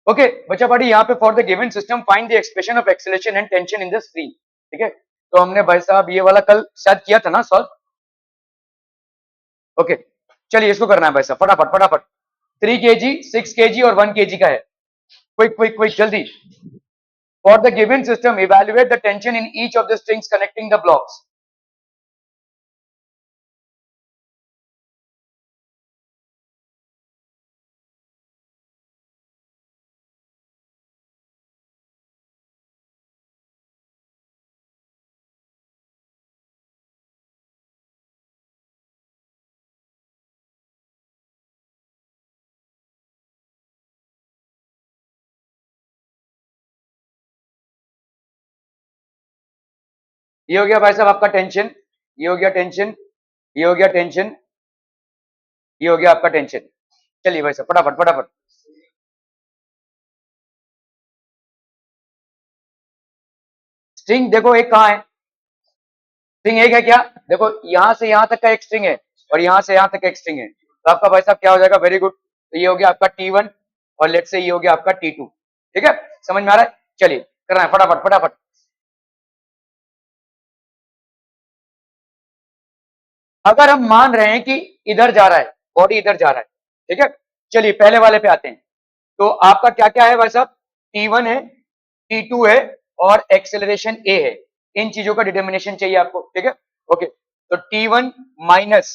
Okay बच्चा party यहाँ पे for the given system find the expression of acceleration and tension in the spring. ठीक है, तो हमने भाई साहब ये वाला कल शायद किया था ना सॉल्व। ओके चलिए इसको करना है भाई साहब फटाफट फटाफट। 3 kg 6 kg और 1 kg का है। क्विक क्विक क्विक जल्दी। For the given system evaluate the tension in each of the strings connecting the blocks. ये हो गया भाई साहब आपका टेंशन, ये हो गया टेंशन, ये हो गया टेंशन, ये हो गया आपका टेंशन। चलिए भाई साहब फटाफट फटाफट। स्ट्रिंग देखो एक कहाँ है, स्ट्रिंग एक है क्या, देखो यहां से यहां तक का एक स्ट्रिंग है और यहां से यहां तक का एक स्ट्रिंग है, तो आपका भाई साहब क्या हो जाएगा, वेरी गुड, तो ये हो गया आपका T1 और लेट से ये हो गया आपका T2। ठीक है, समझ में आ रहा है, चलिए करना है फटाफट फटाफट। अगर हम मान रहे हैं कि इधर जा रहा है, बॉडी इधर जा रहा है, ठीक है, चलिए पहले वाले पे आते हैं। तो आपका क्या क्या है भाई साहब, T1 है, T2 है और एक्सेलरेशन A है। इन चीजों का डिटर्मिनेशन चाहिए आपको, ठीक है, ओके। तो T1 minus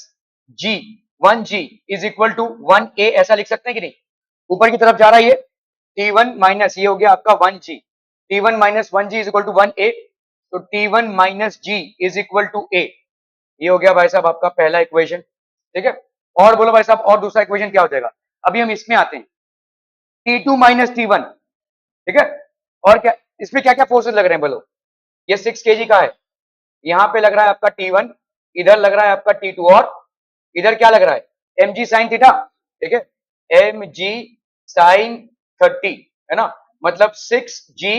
G 1G is equal to 1A, ऐसा लिख सकते हैं कि नहीं, ऊपर की तरफ जा रहा है ये T1 माइनस ये हो गया आपका 1G, T1 minus 1G is equal to 1A, तो T1 minus G is equal to A। ये हो गया भाई साहब आपका पहला इक्वेशन, ठीक है। और बोलो भाई साहब और दूसरा इक्वेशन क्या हो जाएगा, अभी हम इसमें आते हैं, T2 माइनस T1, ठीक है। और क्या इसमें क्या क्या फोर्सेस लग रहे हैं बोलो, ये 6 kg का है, यहाँ पे लग रहा है आपका T1, इधर लग रहा है आपका T2 और इधर क्या लग रहा है mg साइन थीटा, ठीक है, mg साइन 30, है ना, मतलब 6g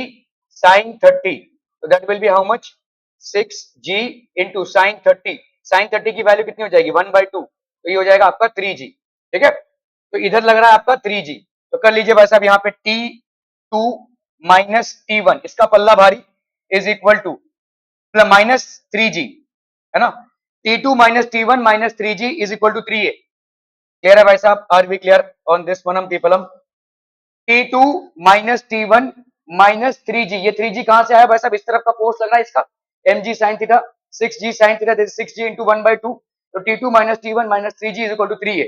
साइन 30, तो that will be how much, 6g into sine 30, sine 30 की वैल्यू कितनी हो जाएगी 1/2, तो ये हो जाएगा आपका 3g, ठीक है। तो इधर लग रहा है आपका 3g, तो कर लीजिए भाई साहब यहाँ पे T2 माइनस T1 इसका पल्ला भारी is equal to minus 3g, है ना, T2 minus T1 minus 3g is equal to 3a। Clear है भाई साहब, are we clear on this one people. T2 minus T1 minus 3g, ये 3g कहां से आया भाई साहब, इस तरफ का फोर्स लग रहा है इसका, mg sin theta, 6g sin theta, this 6g into 1/2, तो T2 minus T1 minus 3g is equal to 3a।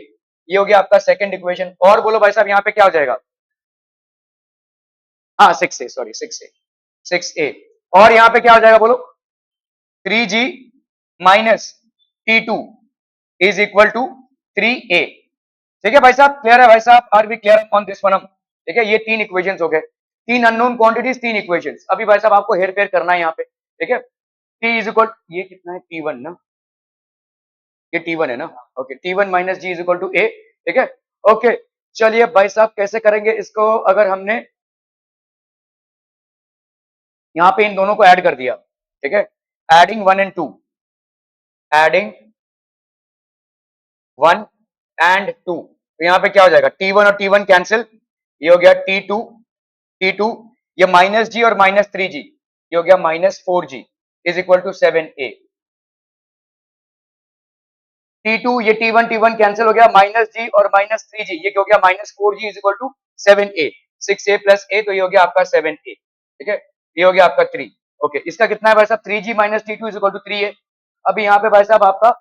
ये हो गया आपका सेकंड इक्वेशन। और बोलो भाई साहब यहाँ पे क्या हो जाएगा, हाँ 6a, सॉरी 6a, 6a। और यहाँ पे क्या हो जाएगा बोलो, 3g minus T2 is equal to 3a। ठीक है भाई साहब, क्लियर है भाई साहब, are we clear on this one, ठीक है। ये तीन इक्वेशंस हो गए, तीन अननोन क्वांटिटीज, तीन इक्वेशंस। अभी भाई साहब आपको हेर फेर करना है यहाँ पे, ठीक है। टी इज इक्वल, ये कितना है T1 ना, ये T1 है ना, okay, T1 minus G is equal to A, ठीक है, ओके। चलिए भाई साहब कैसे करेंगे इसको, अगर हमने यहाँ पे इन दोनों को ऐड कर दिया, ठीक है, एडिंग 1 एंड 2, एडिंग 1 एंड 2, तो यहाँ पे क्या हो जाएगा, T1 और T1 कैंसिल, ये हो गया T2, T2, ये माइनस जी और माइनस 3g, ये हो गया minus 4g is equal to 7a। T2 ये T1 कैंसिल हो गया, माइनस जी और माइनस 3g, ये हो गया minus 4g is equal to 7a, 6a plus a, तो ये हो गया आपका 7a, ठीक है, ये हो गया आपका 3। ओके, इसका कितना है भाई साहब, 3g minus T2 is equal to 3a। अभी यहाँ पे भाई साहब आपका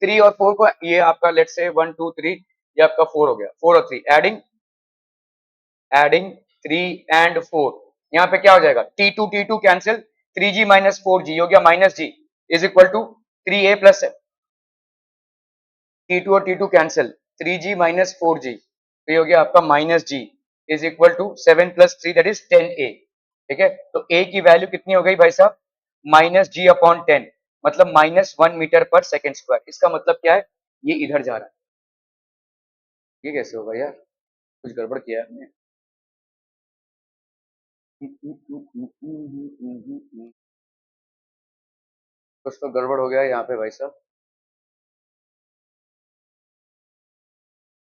3 और 4 को, ये आपका लेट से 1 2 3, ये आपका 4 हो गया, 4 और 3 एडिंग, एडिंग 3 एंड 4, यहाँ पे क्या हो जाएगा, T2 cancel, 3g minus 4g हो गया minus g is equal to 3a plus T2 और T2 cancel, 3g minus 4g, तो ये हो गया आपका minus g is equal to 7 plus 3 that is 10a, ठीक है। तो a की वैल्यू कितनी हो गई भाई साहब, माइनस g अपॉन 10, मतलब minus 1 metre per second square. इसका मतलब क्या है, ये इधर जा रहा है, ये कैसे होगा यार, कुछ गड़बड़ किया है हमने। कुछ तो गड़बड़ हो गया है यहाँ पे भाई साहब,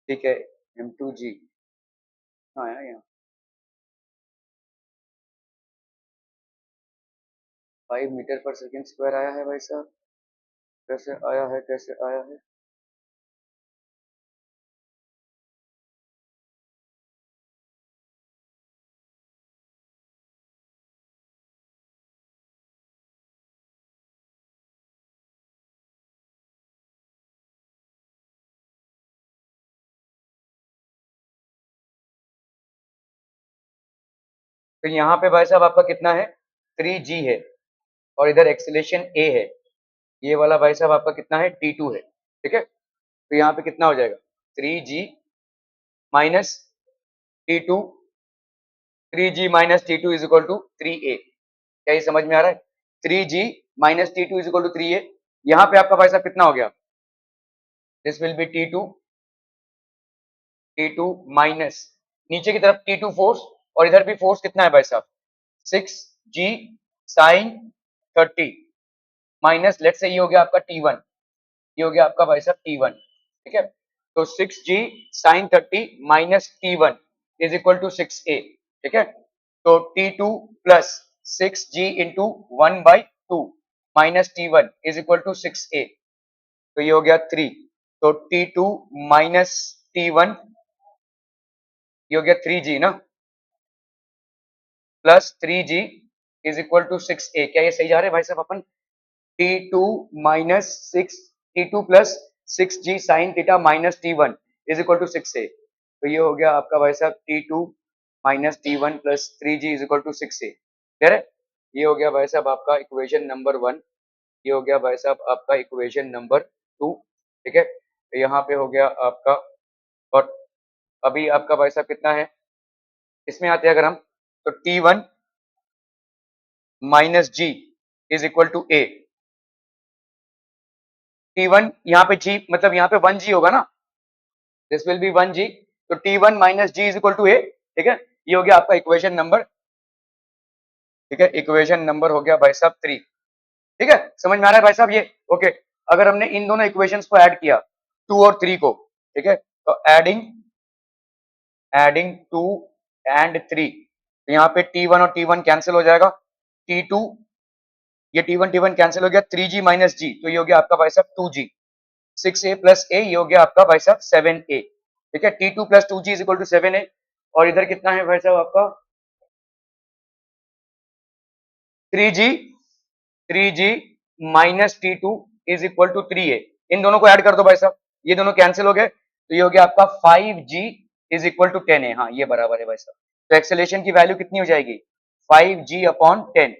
ठीक है, M2G हाँ है यहाँ, 5 मीटर पर सेकेंड स्क्वायर आया है भाई साहब, कैसे आया है, कैसे आया है? तो यहाँ पे भाई साहब आपका कितना है, 3g है, और इधर एक्सीलरेशन a है, ये वाला भाई साहब आपका कितना है, t2 है, ठीक है। तो यहाँ पे कितना हो जाएगा, 3g minus t2, 3g minus T two is equal to 3a। क्या ये समझ में आ रहा है? 3g minus T two is equal to 3a। यहाँ पे आपका भाई साहब कितना हो गया, this will be T two minus नीचे की तरफ टी टू फोर्स, और इधर भी फोर्स कितना है भाई साहब, 6g साइन 30 माइनस, लेट से ये हो गया आपका T1, ये हो गया आपका भाई साहब T1, ठीक है। तो 6g sine 30 minus T1 is equal to 6a, ठीक है। तो T2 plus 6g into 1/2 minus T1 is equal to 6a, तो ये हो गया 3। तो T2 माइनस T1, ये हो गया 3g ना, plus 3g is equal to 6a। क्या ये सही जा रहे हैं भाई साहब अपन? T2 minus 6, T2 plus 6g sine theta minus T1 is equal to 6a। तो ये हो गया आपका भाई साहब T2 minus T1 plus 3g is equal to 6a, ठीक है। ये हो गया भाई साहब आपका इक्वेशन नंबर 1, ये हो गया भाई साहब आपका इक्वेशन नंबर 2, ठीक है। तो यहाँ पे हो गया आपका, और अभी आपका भाई साहब कितना है, इसमें आते हैं अगर हम, तो T1 minus g is equal to a। T1 यहाँ पे g मतलब यहाँ पे 1g होगा ना, दिस विल बी 1g, तो T1 minus g is equal to a, ठीक है। ये हो गया आपका इक्वेशन नंबर, ठीक है, इक्वेशन नंबर हो गया भाई साहब 3, ठीक है। समझ में आ रहा है भाई साहब ये? ओके। अगर हमने इन दोनों इक्वेशंस को ऐड किया, 2 और 3 को, ठीक है, तो एडिंग एडिंग 2 एंड 3, तो यहाँ पे T1 और T1 कैंसिल हो जाएगा, T2, ये T1 कैंसिल हो गया, 3g माइनस g, तो ये हो गया आपका भाई साहब 2g, 6a प्लस a, ये हो गया आपका भाई साहब 7a, ठीक है। T2 plus 2g is equal to 7a, और इधर कितना है भाई साहब आपका 3g, 3g minus T2 is equal to 3a। इन दोनों को ऐड कर दो भाई साहब, ये दोनों कैंसिल हो गए, तो ये हो गया आपका 5g is equal to 10a। हाँ ये बराबर है भाई साहब। तो एक्सेलेरेशन की वैल्यू कितनी हो जाएगी, 5g अपॉन 10,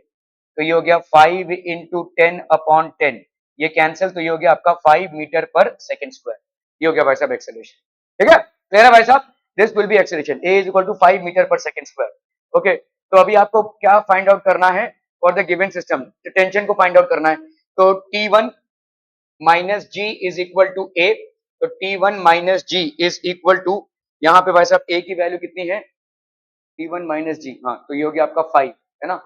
तो ये हो गया 5 इंटू 10 अपॉन 10, ये कैंसिल, तो ये हो गया आपका 5 मीटर पर सेकेंड स्क्वायर, ये हो गया भाई साहब एक्सेलेरेशन, ठीक है। क्लियर है भाई साहब? This will be acceleration a is equal to 5 metre per second square. Okay, तो अभी आपको क्या फाइंड आउट करना है for the given system, tension को फाइंड आउट करना है। तो T1 minus G is equal to A, तो T1 minus G is equal to, यहाँ पे भाई साहब a की वैल्यू कितनी है, T1 माइनस जी, हाँ तो ये हो गया आपका 5, है ना,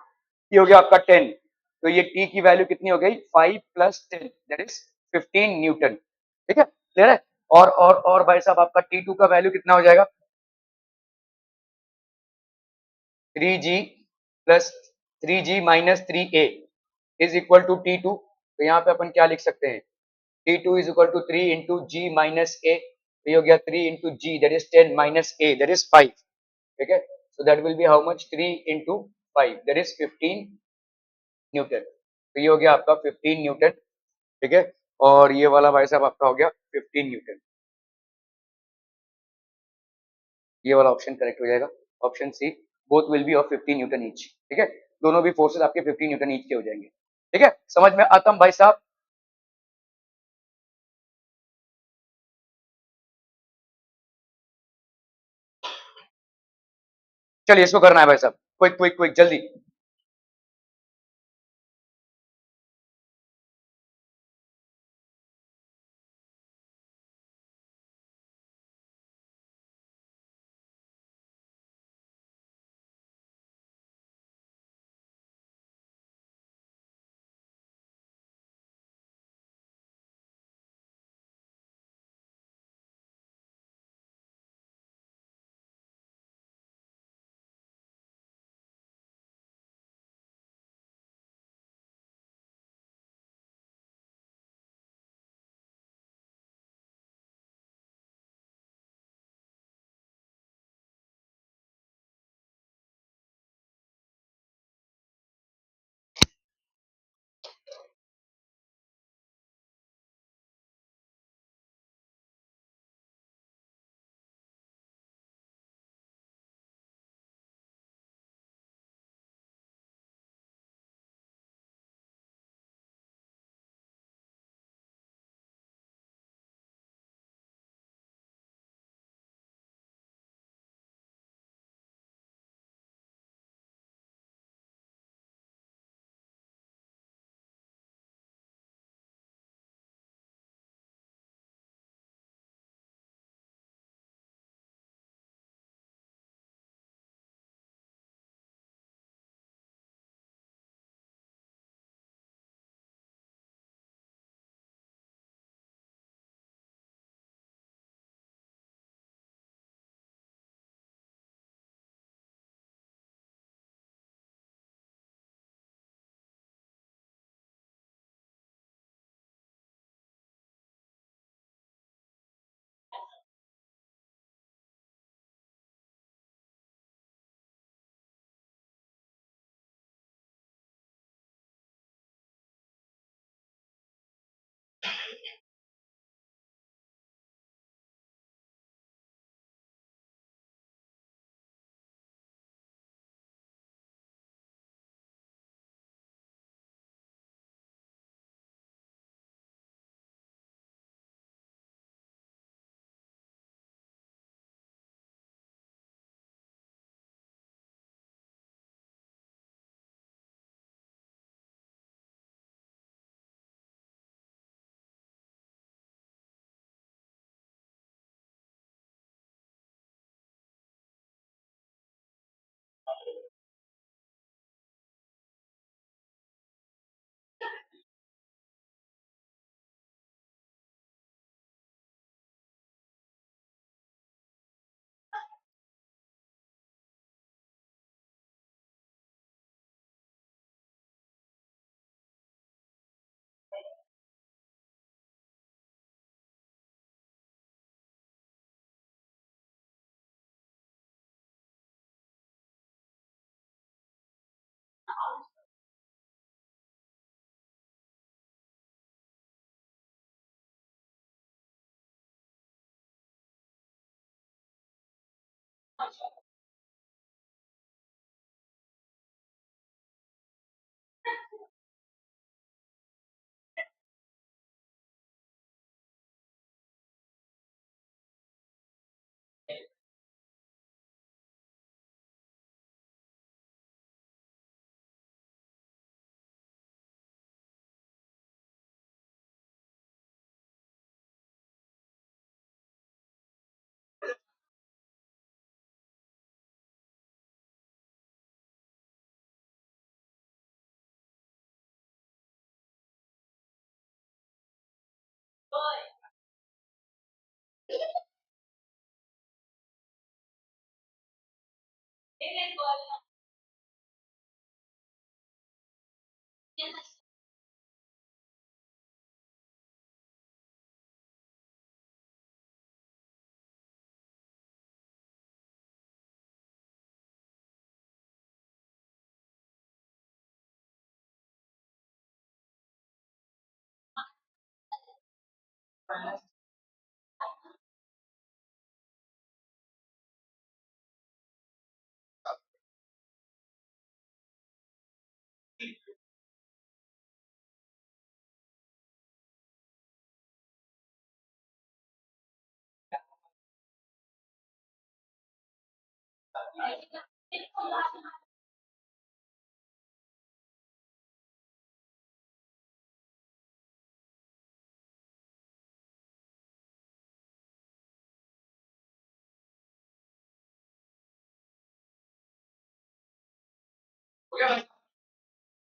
ये हो गया आपका 10, तो ये t की वैल्यू कितनी हो गई, 5 प्लस 10 दैट इज 15 न्यूटन, ठीक है। क्लियर है? और भाई साहब आपका T2 का वैल्यू कितना हो जाएगा, 3g plus 3g minus 3a is equal to T2, तो यहाँ पे अपन क्या लिख सकते हैं, T2 is equal to 3 into G minus A, तो ये हो गया 3 into G that is 10 minus A that is 5, ठीक है। So that will be how much, 3 into 5 that is 15 Newton, तो ये हो गया आपका 15 न्यूटन, ठीक है। और ये वाला भाई साहब आपका हो गया 15 न्यूटन, ये वाला ऑप्शन करेक्ट हो जाएगा, option C, both will be of 15 newton each, ठीक है। दोनों भी फोर्सेस आपके 15 न्यूटन ईच के हो जाएंगे, ठीक है। समझ में आता भाई साहब? चलिए इसको करना है भाई साहब, क्विक क्विक क्विक जल्दी।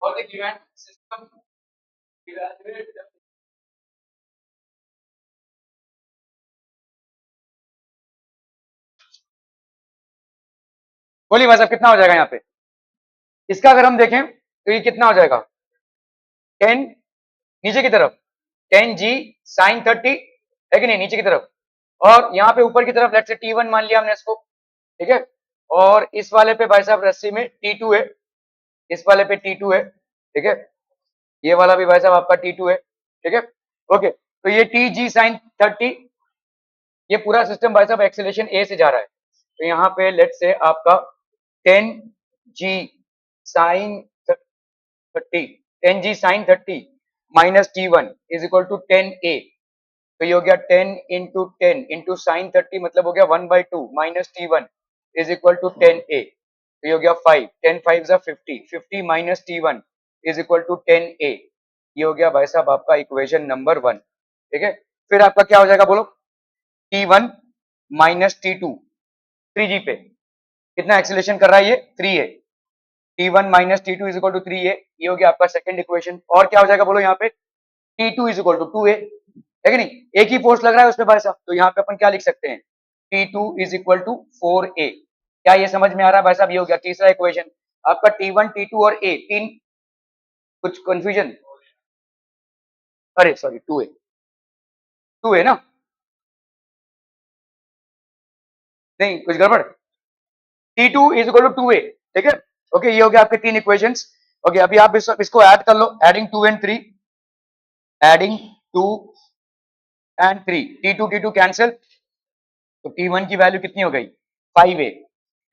और द गिवन सिस्टम इवैल्यूएट। बोलिए भाई साहब कितना हो जाएगा यहाँ पे? इसका अगर हम देखें तो ये कितना हो जाएगा? 10 नीचे की तरफ 10g sin 30 है कि नहीं, नीचे की तरफ, और यहाँ पे ऊपर की तरफ लेट्स से t1 मान लिया हमने इसको, ठीक है। और इस वाले पे भाई साहब रस्सी में t2 है, इस वाले पे t2 है, ठीक है। ये वाला भी भाई साहब आपका t2 है, ठीक है। ओके, तो ये tg sin 30, ये पूरा सिस्टम भाई साहब एक्सेलेरेशन a से जा रहा है। तो यहाँ पे लेट्स से आपका 10g sin 30 10g sin 30 minus t1 is equal to 10a। तो ये हो गया 10 इंटू 10 इंटू साइन 30 मतलब हो गया 1/2 minus t1 is equal to 10a। तो ये हो गया 5, 10 5 जा 50, 50 minus t1 is equal to 10a। ये हो गया भाई साहब आपका इक्वेशन नंबर 1, ठीक है। फिर आपका क्या हो जाएगा बोलो? t1 माइनस t2 3g पे कितना एक्सीलरेशन कर रहा है? ये 3a। t1 minus t2 is equal to 3a, ये हो गया आपका सेकंड इक्वेशन। और क्या हो जाएगा बोलो? यहाँ पे t2 is equal to 2a, है कि नहीं? एक ही फोर्स लग रहा है उसमें भाई साहब, तो यहाँ पे अपन क्या लिख सकते हैं? t2 is equal to 4a। क्या ये समझ में आ रहा है भाई साहब? ये हो गया तीसरा इक्वेशन आपका, t1 t2 और a तीन, कुछ कंफ्यूजन? अरे सॉरी 2a, 2a ना, नहीं कुछ गड़बड़? t2 is equal to 2a, ठीक है। ओके, ये हो गया आपके तीन इक्वेशंस। ओके, अभी आप इसको ऐड कर लो, adding 2 and 3, adding 2 and 3, t2 t2 cancel, तो t1 की वैल्यू कितनी हो गई? 5a,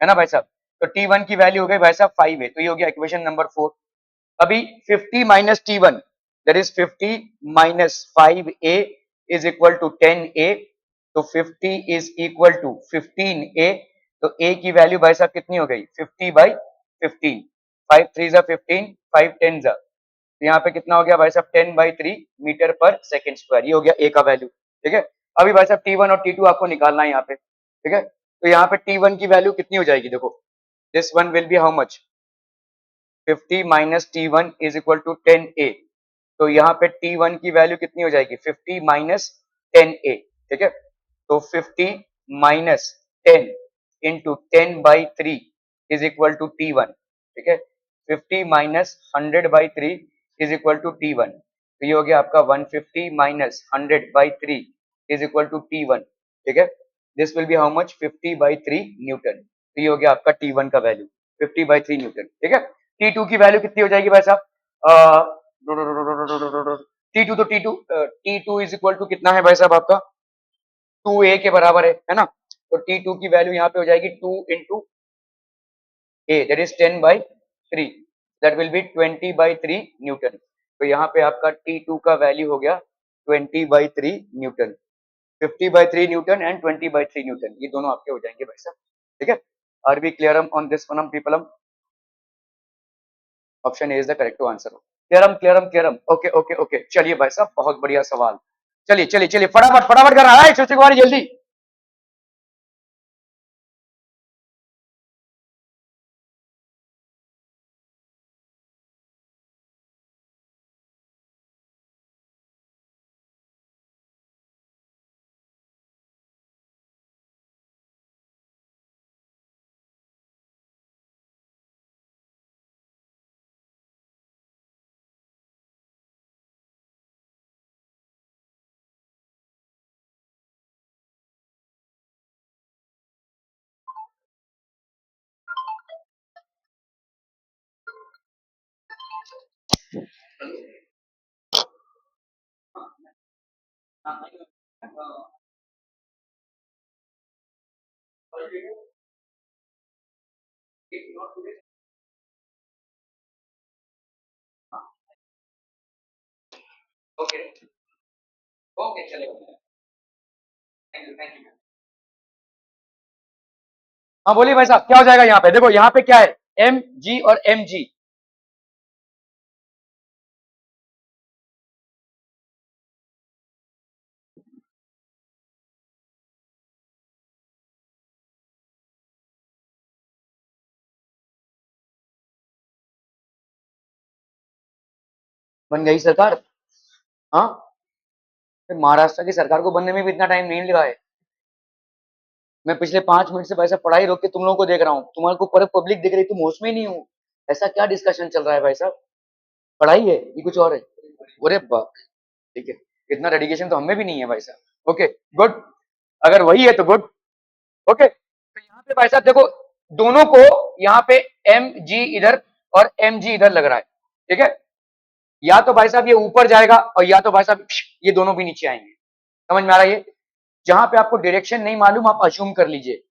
है ना भाई साहब? तो t1 की वैल्यू हो गई भाई साहब 5a, तो ये हो गया इक्वेशन नंबर 4। अभी 50 minus t1 that is 50 minus 5a is equal to 10a, तो 50 इज इक्वल टू 15a। तो a की वैल्यू भाई साहब कितनी हो गई? 50/15, 5 3 जा 15, 5 10 जा, तो यहाँ पे कितना हो गया भाई साहब? 10/3 मीटर पर सेकेंड स्क्वायर, ये हो गया a का वैल्यू, ठीक है। अभी भाई साहब t1 और t2 आपको निकालना है यहाँ पे, ठीक है। तो यहाँ पे t1 की वैल्यू कितनी हो जाएगी? देखो, this one will be how much? 50 minus t1 is equal to 10a। तो यहाँ पे t1 की वैल्यू कितनी हो जाएगी? 50 माइनस 10a, ठीक है। तो 50 minus 10 into 10/3 is equal to t1, ठीक है। 50 minus 100/3 is equal to t1, तो ये हो गया आपका 150 minus 100/3 is equal to t1, ठीक है। This will be how much? 50/3 Newton. तो ये हो गया आपका t1 का वैल्यू 50/3 न्यूटन, ठीक है। t2 की वैल्यू कितनी हो जाएगी भाई साहब? t2 तो t2 इज इक्वल टू कितना है भाई साहब आपका? 2a के बराबर है ना? तो T2 की वैल्यू यहाँ पे हो जाएगी 2 into A, that is 10/3, that will B 20/3 Newton. तो यहाँ पे आपका T2 का वैल्यू हो गया 20/3 न्यूटन, 50/3 न्यूटन एंड 20/3 न्यूटन, ये दोनों आपके हो जाएंगे भाई साहब। ठीक है, are we clear on this one people? Option A is the correct answer. Clear. Okay okay okay, चलिए भाई साहब, बहुत बढ़िया सवाल। चलिए चलिए चलिए, फटाफट फटाफट कर रहा है शिव कुमारी, जल्दी। ओके ओके, चलेगा। Thank you thank you. हाँ बोलिए भाई साहब, क्या हो जाएगा यहाँ पे? देखो यहाँ पे क्या है, एम जी और एम जी बन गई सरकार। हाँ, फिर महाराष्ट्र की सरकार को बनने में भी इतना टाइम नहीं लगा है। मैं पिछले 5 मिनट से भाई साहब पढ़ाई रोक के तुम लोगों को देख रहा हूँ, तुम्हारे को पूरे पब्लिक देख रही, तुम होश में ही नहीं हो। ऐसा क्या डिस्कशन चल रहा है भाई साहब? पढ़ाई है ये कुछ और है? अरे बाप, ठीक है, इतना डेडिकेशन तो हमें भी नहीं है भाई साहब। ओके गुड, अगर वही है तो गुड। ओके, तो यहाँ पे भाई साहब देखो, दोनों को यहाँ पे एम जी इधर और एम जी इधर लग रहा है। ठीक है, या तो भाई साहब ये ऊपर जाएगा और या तो भाई साहब ये दोनों भी नीचे आएंगे। समझ में आ रहा है? ये जहां पे आपको डायरेक्शन नहीं मालूम, आप अज्यूम कर लीजिए,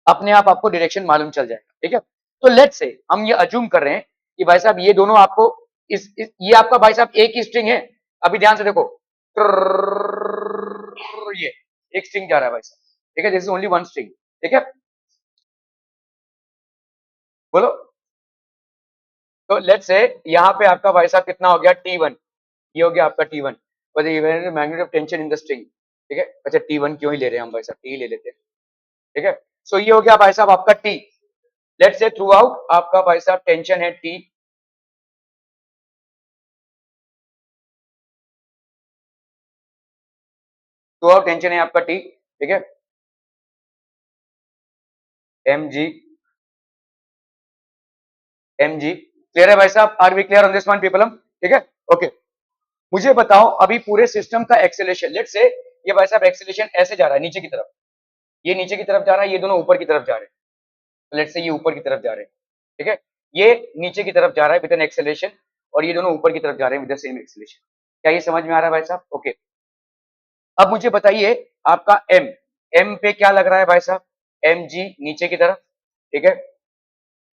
अपने आप आपको डायरेक्शन मालूम चल जाएगा। ठीक है, तो लेट्स से हम ये अज्यूम कर रहे हैं कि भाई साहब ये दोनों आपको ये आपका भाई साहब एक ही स्ट्रिंग है। अभी ध्यान से देखो, ये एक स्ट्रिंग जा रहा है भाई साहब। ठीक है, this is only one string. ठीक है, बोलो। तो लेट्स से यहाँ पे आपका भाई साहब कितना हो गया, T1, ये हो गया आपका T1, magnitude of tension in the string. ठीक है, अच्छा T1 क्यों ही ले रहे हैं हम भाई साहब, टी ले लेते हैं। ठीक है, सो ये हो गया भाई साहब आपका T। Let's say through out आपका भाई साहब टेंशन है T, थ्रू आउट टेंशन है आपका T। ठीक है, M G M G, clear है भाई साहब? Are we clear on this one people? ठीक है, ओके। मुझे बताओ अभी पूरे सिस्टम का एक्सेलेरेशन, लेट्स से ये भाई साहब एक्सेलेरेशन ऐसे जा रहा है नीचे की तरफ, ये नीचे की तरफ जा रहा है, ये दोनों ऊपर की तरफ जा रहे हैं। लेट्स से ये ऊपर की तरफ जा रहे हैं। ठीक है, ये नीचे की तरफ जा रहा है विद एन एक्सेलरेशन, और ये दोनों ऊपर की तरफ जा रहे हैं विद द सेम एक्सेलरेशन। क्या ये समझ में आ रहा है भाई साहब? ओके, अब मुझे बताइए आपका एम, एम पे क्या लग रहा है भाई साहब? एम जी नीचे की तरफ। ठीक है,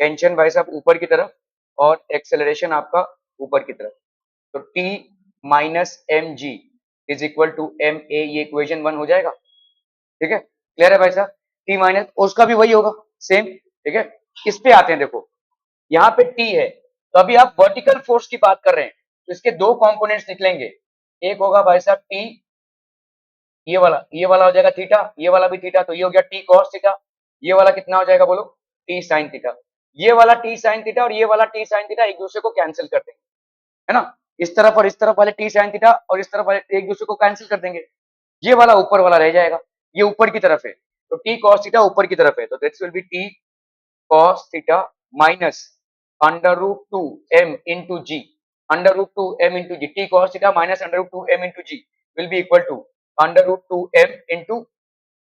टेंशन भाई साहब ऊपर की तरफ, और एक्सेलरेशन आपका ऊपर की तरफ। तो T minus M G is equal to M A, ये इक्वेशन 1 हो जाएगा। ठीक है, क्लियर है भाई साहब? T माइनस, उसका भी वही होगा, सेम। ठीक है, इस पे आते हैं, देखो यहाँ पे T है, तो अभी आप वर्टिकल फोर्स की बात कर रहे हैं, तो इसके दो कंपोनेंट्स निकलेंगे। एक होगा भाई साहब T, ये वाला हो जाएगा थीटा, ये वाला भी थीटा, तो ये हो गया T cos थीटा। ये वाला कितना हो जाएगा बोलो? T sin theta. ये वाला T sin थीटा और ये वाला T sin थीटा एक दूसरे को कैंसिल कर देंगे, है ना? इस तरफ और इस तरफ वाले T sin थीटा और इस तरफ वाले एक दूसरे को कैंसिल कर देंगे। ये वाला ऊपर वाला रह जाएगा, ये ऊपर की तरफ है, तो T cos थीटा ऊपर की तरफ है, तो this will be T cos theta minus under root two M into G, under root two M into G, T cos theta minus under root two M into G will be equal to under root two M into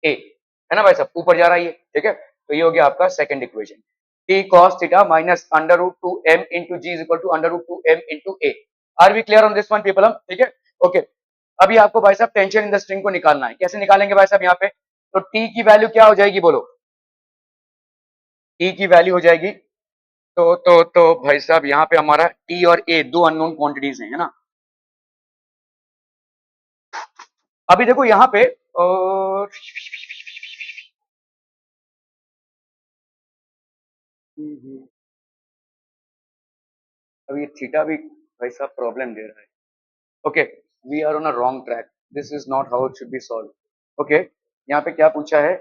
A, है ना भाई साहब? ऊपर जा रहा है ये। ठीक है, तो ये हो गया आपका second equation, T cos theta minus under root two M into G is equal to under root two M into A. Are we clear on this one people? ठीक है, ओके। अभी आपको भाई साहब टेंशन इन द स्ट्रिंग को निकालना है, कैसे निकालेंगे भाई साहब? यहाँ पे तो टी की वैल्यू क्या हो जाएगी बोलो? टी की वैल्यू हो जाएगी, तो भाई साहब यहाँ पे हमारा टी और ए दो अननोन क्वांटिटीज हैं, है ना। अभी देखो यहाँ पे अभी थीटा भी भाई साहब प्रॉब्लम दे रहा है। Okay, we are on a wrong track, this is not how it should be solve. Okay, यहाँ पे क्या पूछा है?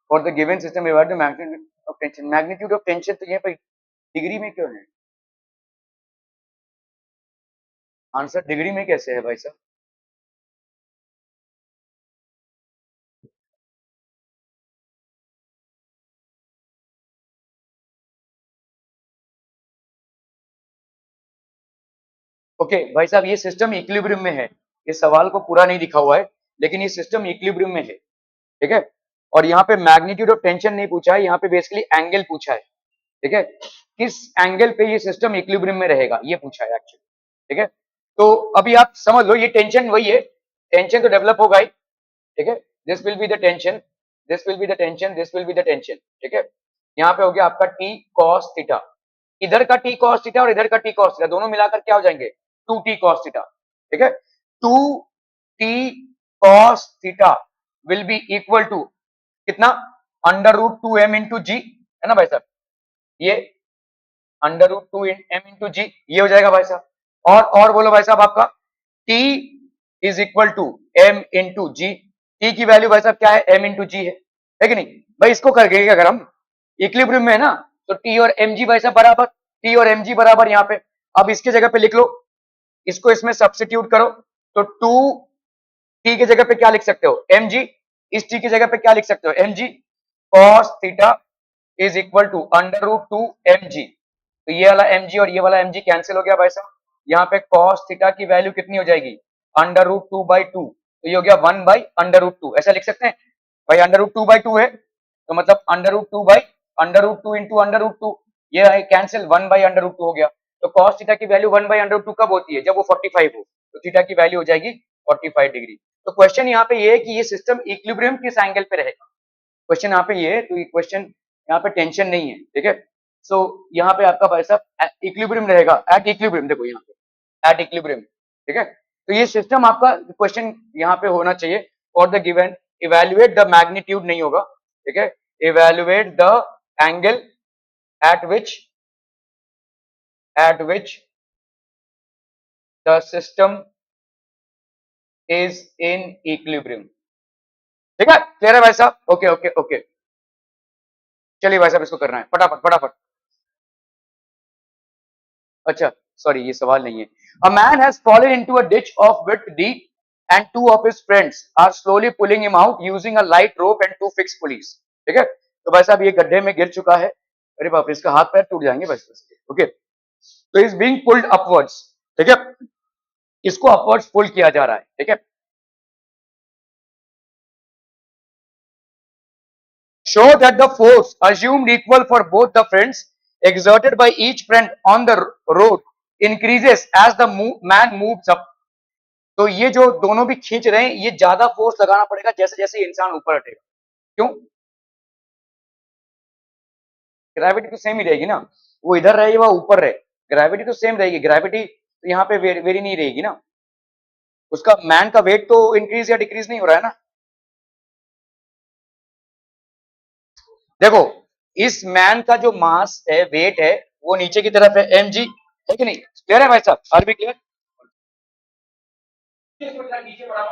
फॉर द गिवन सिस्टम रिवाइड the magnitude of tension. Magnitude of tension तो यहाँ पे डिग्री में क्यों है? आंसर डिग्री में कैसे है भाई साहब? ओके भाई साहब, ये सिस्टम इक्विलिब्रियम में है। इस सवाल को पूरा नहीं लिखा हुआ है, लेकिन ये सिस्टम इक्विलिब्रियम में है, ठीक है। और यहाँ पे मैग्नीट्यूड ऑफ टेंशन नहीं पूछा है, यहाँ पे बेसिकली एंगल पूछा है, ठीक है। किस एंगल पे ये सिस्टम इक्विलिब्रियम में रहेगा ये पूछा है एक्चुअली, ठीक है। तो अभी आप समझ लो, ये टेंशन वही है, टेंशन तो डेवलप होगा ही, ठीक है। This will be the tension, this will be the tension, this will be the tension, ठीक है। यहाँ पे हो गया आपका टी कॉस थीटा, इधर का टी कॉस थीटा और इधर का टी कॉस थीटा दोनों मिलाकर क्या हो जाएंगे? टू टी कॉस थीटा, ठीक है। Two T cos theta will be equal to कितना? Under root two M into G, है ना भाई साहब। ये under root two M into G ये हो जाएगा भाई साहब। और बोलो भाई साहब, आपका t is equal to m into G. T की वैल्यू भाई साहब क्या है? m इंटू जी है कि नहीं भाई? इसको करके अगर हम इक्विलिब्रियम में है ना, तो t और mg भाई साहब बराबर, t और mg बराबर यहाँ पे। अब इसके जगह पे लिख लो, इसको इसमें सब्स्टिट्यूट करो, तो टू टी की जगह पे क्या लिख सकते हो? mg। इस t की जगह पे क्या लिख सकते हो? mg cos theta is equal to under root two mg। तो ये वाला mg और ये वाला mg कैंसिल हो गया भाई साहब। यहाँ पे cos थीटा की वैल्यू कितनी हो जाएगी? Under root two by two, तो ये हो गया one by under root two, ऐसा लिख सकते हैं भाई। Under root two by two है, तो मतलब under root two by under root two into under root two, ये cancel, one by under root two हो गया। तो cos थीटा की value one by under root two कब होती है? जब वो 45 हो, तो थीटा की वैल्यू हो जाएगी 45 डिग्री। तो क्वेश्चन यहाँ पे ये है कि ये सिस्टम इक्विलिब्रियम किस एंगल पे रहेगा, क्वेश्चन यहाँ पे ये है। तो ये क्वेश्चन यहाँ पे टेंशन नहीं है, ठीक है। सो यहाँ पे आपका भाई साहब इक्विलिब्रियम रहेगा, एट इक्विलिब्रियम, देखो यहाँ पे एट इक्विलिब्रियम, ठीक है। तो ये सिस्टम आपका क्वेश्चन यहाँ पे होना चाहिए। और the given evaluate the magnitude नहीं होगा, ठीक है। Evaluate the angle eight which the system is in equilibrium, ठीक है। क्लियर है भाई साहब? ओके ओके ओके, चलिए भाई साहब इसको करना है फटाफट फटाफट। अच्छा, सॉरी ये सवाल नहीं है। A man has fallen into a ditch of width D and two of his friends are slowly pulling him out using a light rope and two fix pulleys, ठीक है। तो भाई साहब ये गड्ढे में गिर चुका है, अरे बाप रे, इसका हाथ पैर टूट जाएंगे बस। ओके, तो इज बीइंग पुल्ड अपवर्ड्स, ठीक है। इसको अपवर्ड्स पुल किया जा रहा है, ठीक है। Show that the force assumed equal for both the friends exerted by each friend on the road increases as the man moves up। तो ये जो दोनों भी खींच रहे हैं, ये ज्यादा फोर्स लगाना पड़ेगा जैसे जैसे इंसान ऊपर हटेगा। क्यों? ग्रेविटी तो सेम ही रहेगी ना, वो इधर रहे वो ऊपर रहे, ग्रेविटी तो सेम रहेगी। ग्रेविटी तो यहाँ पे वेरी नहीं रहेगी ना, उसका मैन का वेट तो इंक्रीज या डिक्रीज नहीं हो रहा है ना। देखो, इस मैन का जो मास है, वेट है, वो नीचे की तरफ है एम जी, है कि नहीं? क्लियर है भाई साहब? Are we clear? नीचे बढ़ा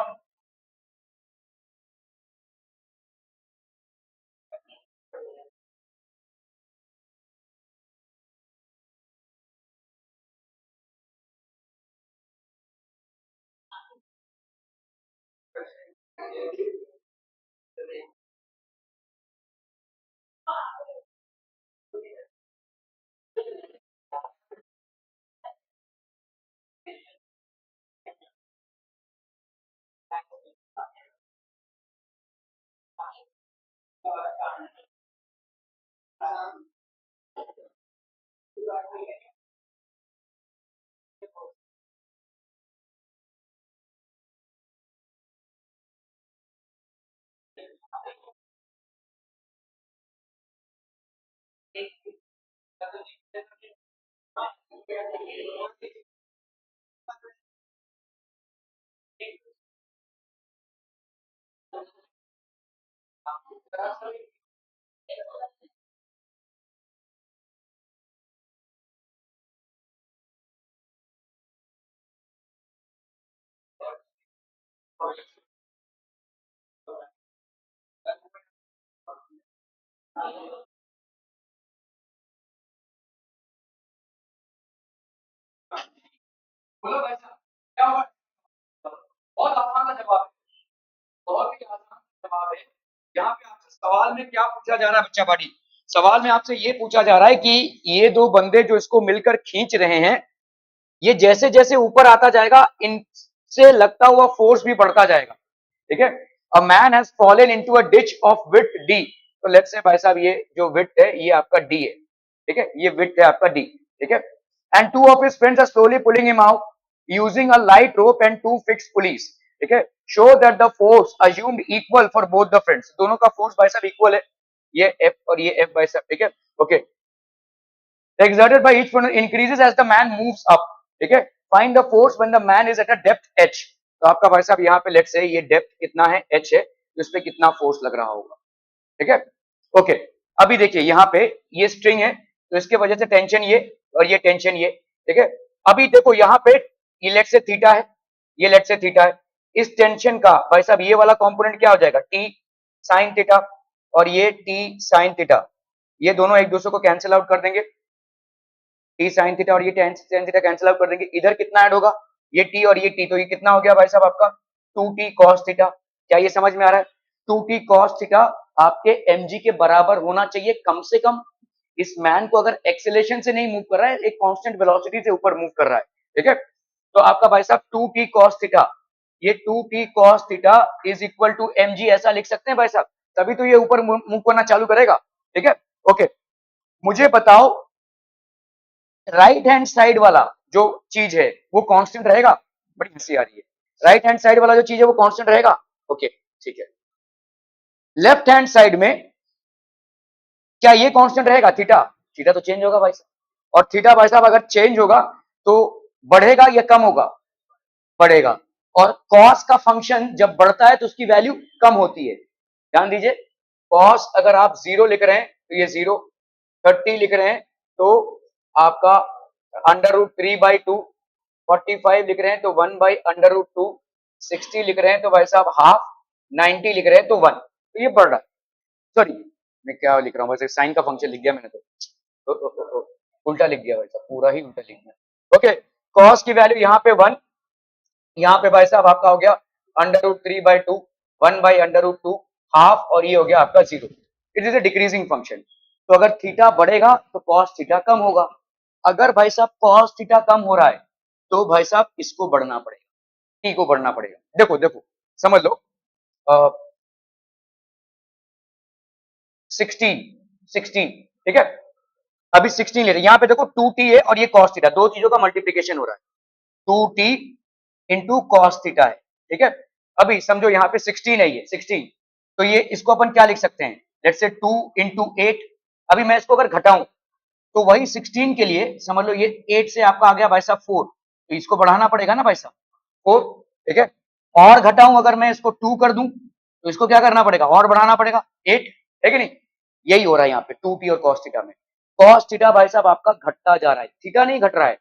बोलो भाई साहब क्या हुआ? बहुत आसान सा जवाब है, बहुत ही आसान जवाब है। यहाँ पे आपसे सवाल में क्या पूछा जा रहा है बच्चा पार्टी? सवाल में आपसे ये पूछा जा रहा है कि ये दो बंदे जो इसको मिलकर खींच रहे हैं, ये जैसे जैसे ऊपर आता जाएगा इनसे लगता हुआ फोर्स भी बढ़ता जाएगा। ठीक है, a man has fallen into a ditch of width D. तो लेट्स से भाई साहब ये जो विड्थ है ये आपका डी है। ठीक है, ये विड्थ है आपका डी। ठीक है, and two of his friends are slowly pulling him out using a light rope and two fix pulleys. ठीक है, show that the force assumed equal for both the friends. दोनों का फोर्स भाई साहब इक्वल है, ये एफ और ये एफ भाई साहब। ठीक है, okay, exerted by each one increases as the man moves up। ठीक है, find the force when the man is at a depth h। तो आपका भाई साहब यहाँ पे लेट्स से ये डेप्थ कितना है h है, तो इस पे कितना फोर्स लग रहा होगा। ठीक है, ओके, अभी देखिए यहाँ पे ये स्ट्रिंग है तो इसके वजह से टेंशन ये और ये टेंशन ये। ठीक है, अभी देखो यहाँ पे ये लेट से थीटा है, ये लेट से थीटा है, इस टेंशन का भाई साहब ये वाला कंपोनेंट क्या हो जाएगा, टी साइन थीटा, और ये टी साइन थीटा, ये दोनों एक दूसरे को कैंसिल आउट कर देंगे। टी साइन थीटा और ये ten sine theta cancel out कर देंगे, इधर कितना ऐड होगा, ये टी और ये टी, तो ये कितना हो गया भाई साहब आपका 2t cos थीटा। क्या ये समझ में आ रहा है? 2t cos थीटा आपके mg के बराबर होना चाहिए कम से कम। इस मैन को अगर एक्सेलेरेशन से नहीं मूव कर रहा है, एक कांस्टेंट वेलोसिटी से ऊपर मूव कर रहा है। ठीक है, तो आपका भाई साहब 2t cos थीटा, ये 2t cos theta is equal to mg ऐसा लिख सकते हैं भाई साहब, तभी तो ये ऊपर मूव करना चालू करेगा। ठीक है, ओके, मुझे बताओ राइट हैंड साइड वाला जो चीज है वो कांस्टेंट रहेगा? बड़ी हंसी आ रही है। राइट हैंड साइड वाला जो चीज है वो कांस्टेंट रहेगा? ओके, ठीक है। लेफ्ट हैंड साइड में क्या ये कांस्टेंट रहेगा? थीटा, थीटा तो चेंज होगा भाई साहब, और थीटा भाई साहब अगर चेंज होगा तो बढ़ेगा या कम होगा? बढ़ेगा। और कॉस का फंक्शन जब बढ़ता है तो उसकी वैल्यू कम होती है, ध्यान दीजिए। कॉस अगर आप 0 लिख रहे हैं तो ये 0, 30 लिख रहे हैं तो आपका √3/2, 45 लिख रहे हैं तो 1/√2, 60 लिख रहे हैं तो भाई साहब हाफ, 90 लिख रहे हैं तो 1। तो ये बढ़ रहा है, सॉरी मैं क्या लिख रहा हूँ, वैसे साइन का फंक्शन लिख गया मैंने तो उल्टा लिख दिया भाई साहब, पूरा ही उल्टा लिख दिया। ओके, कॉस की वैल्यू यहाँ पे 1, यहाँ पे भाई साहब आपका हो गया √3/2, 1/√2, हाफ, और ये हो गया आपका 0। It is a decreasing function. तो अगर थीटा बढ़ेगा तो कॉस थीटा कम होगा। अगर भाई साहब कॉस थीटा कम हो रहा है तो भाई साहब इसको बढ़ना पड़ेगा, टी को बढ़ना पड़ेगा। देखो देखो समझ लो, 16 16, ठीक है, अभी 16 ले रहे, यहाँ पे देखो 2t है और ये कॉस थीटा, दो चीजों का मल्टीप्लीकेशन हो रहा है, 2t इंटू कॉस थीटा है। ठीक है, अभी समझो यहाँ पे 16 है, ये 16, तो ये इसको अपन क्या लिख सकते हैं, लेट्स से 2 इंटू 8। अभी मैं इसको अगर घटाऊं तो वही 16 के लिए समझ लो ये 8 से आपका आ गया भाई साहब 4, तो इसको बढ़ाना पड़ेगा ना भाई साहब 4। ठीक है, और घटाऊं अगर मैं इसको 2 कर दूं तो इसको क्या करना पड़ेगा, और बढ़ाना पड़ेगा 8, है कि नहीं? यही हो रहा है यहाँ पे 2t और cos थीटा में। cos थीटा भाई साहब आपका घटता जा रहा है, थीटा नहीं घट रहा है,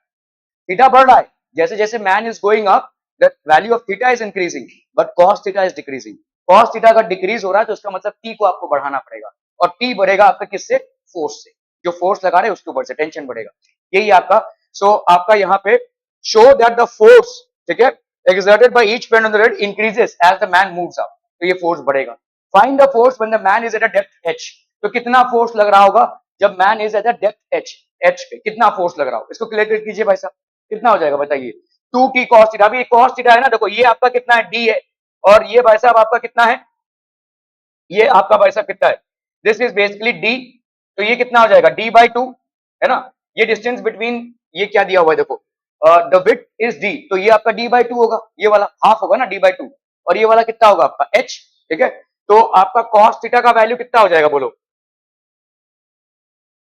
थीटा बढ़ रहा है। जैसे जैसे man is going up the value of theta is increasing but cos theta is decreasing. cos theta अगर डिक्रीज हो रहा है तो इसका मतलब t को आपको बढ़ाना पड़ेगा, और t बढ़ेगा आपका किससे, फोर्स से, जो फोर्स लगा रहे हैं उसके ऊपर से टेंशन बढ़ेगा, यही आपका। सो आपका यहाँ पे शो दैट द फोर्स, ठीक है, exerted by each friend on the road increases as the man moves up। तो ये फोर्स बढ़ेगा। Find the force when the man is at a depth h। तो कितना फोर्स लग रहा होगा जब man is at a depth h, h पे कितना फोर्स लग रहा होगा, इसको कैलकुलेट कीजिए भाई साहब, कितना हो जाएगा बताइए। 2t cos थीटा, अभी cos थीटा है ना, देखो ये आपका कितना है, d है, और ये भाई साहब आपका कितना है, ये आपका भाई साहब कितना है, दिस इज बेसिकली d। तो ये कितना हो जाएगा, d/2 है ना, ये डिस्टेंस बिटवीन, ये क्या दिया हुआ है देखो, द विड्थ इज d, तो ये आपका d/2 होगा, ये वाला हाफ होगा ना d/2, और ये वाला कितना होगा आपका h। ठीक है, तो आपका cos थीटा का वैल्यू कितना हो जाएगा बोलो,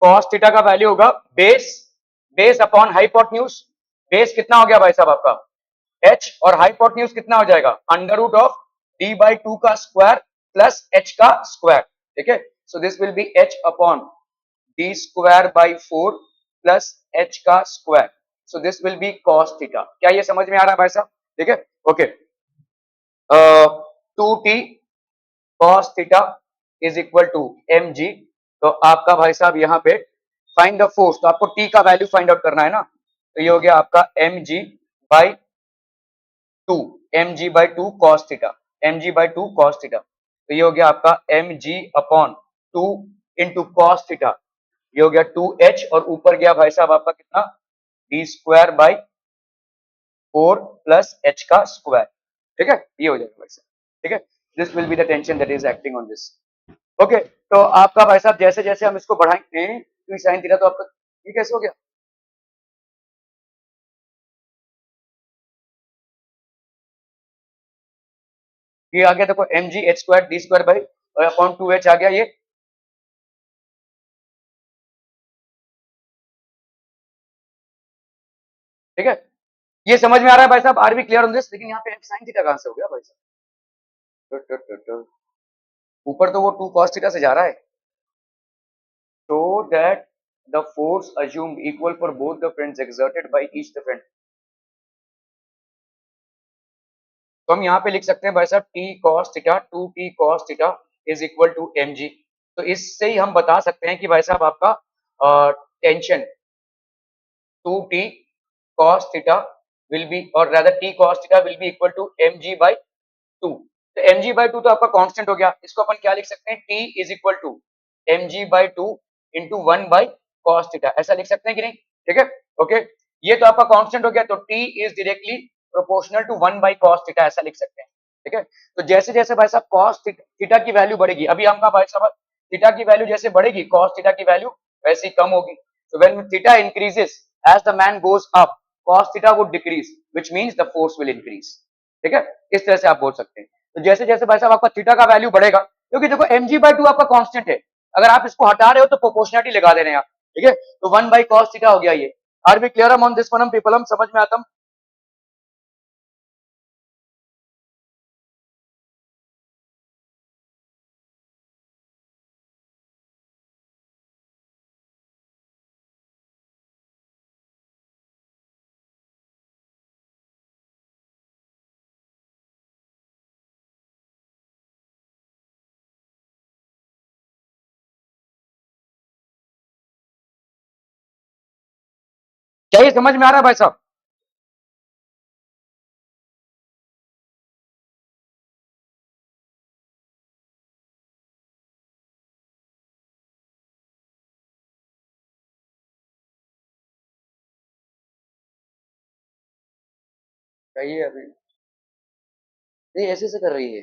cos थीटा का वैल्यू होगा base, base upon hypotenuse, base कितना हो गया भाई साहब आपका h, और हाइपोटेन्यूज कितना हो जाएगा under root of d by two का स्क्वायर प्लस h का स्क्वायर, ठीक है। So this will be h upon d square by 4 plus h का square, so this will be cos theta. क्या ये समझ में आ रहा है भाई साहब, ठीक है, okay. 2t cos theta is equal to mg, तो आपका भाई साहब यहाँ पे फाइंड द फोर्स, तो आपको t का वैल्यू फाइंड आउट करना है ना, तो ये हो गया आपका mg by two, mg by two cos theta, mg by two cos theta, तो ये हो गया आपका mg upon two into cos theta, ये हो गया 2h, और ऊपर गया भाई साहब आपका कितना d square by 4 plus h का स्क्वायर, ठीक है, ये हो जाएगा भाई साहब, ठीक है। This will be the tension that is acting on this, okay. तो आपका भाई साहब जैसे जैसे हम इसको बढ़ाएंगे टू साइन थीटा, तो आपका ये कैसे हो गया, ये आ गया देखो mg h square d square by upon 2h आ गया ये, ठीक है। ये समझ में आ रहा है भाई साहब, are we clear on this, लेकिन यहाँ पे साइन थीटा कहां से हो गया भाई साहब, ऊपर तो वो 2 cos थीटा से जा रहा है, so that the force assumed equal for both the friends exerted by each the friend, तो हम यहाँ पे लिख सकते हैं भाई साहब t cos theta 2t cos theta is equal to mg, तो इससे ही हम बता सकते हैं कि भाई साहब आपका tension 2t cos theta will be, or rather t cos theta will be equal to mg by 2, तो mg by 2 तो आपका कांस्टेंट हो गया, इसको अपन क्या लिख सकते हैं t is equal to mg by 2 into 1 by cos theta, ऐसा लिख सकते हैं कि नहीं, ठीक है, ओके। ये तो आपका कांस्टेंट हो गया, तो t is directly proportional to 1 by cos theta, ऐसा लिख सकते हैं, ठीक है। तो जैसे जैसे भाई साहब cos थीटा की वैल्यू बढ़ेगी, अभी हमका भाई साहब थीटा की वैल्यू जैसे बढ़ेगी cos थीटा की वैल्यू वैसे ही कम होगी, so when theta increases as the man goes up cos theta would decrease which means the force will increase, ठीक है, इस तरह से आप बोल सकते हैं। तो जैसे जैसे भाई साहब आपका थीटा का वैल्यू बढ़ेगा, क्योंकि देखो mg बाई टू आपका कांस्टेंट है, अगर आप इसको हटा रहे हो तो प्रोपोर्शनलिटी लगा दे रहे हैं आप, ठीक है, तो 1 बाई cos थीटा हो गया ये। Are we clear on this one, हम पीपल हम समझ में आता हम, क्या ये समझ में आ रहा है भाई साहब, चाहिए अभी ये ऐसे से कर रही है,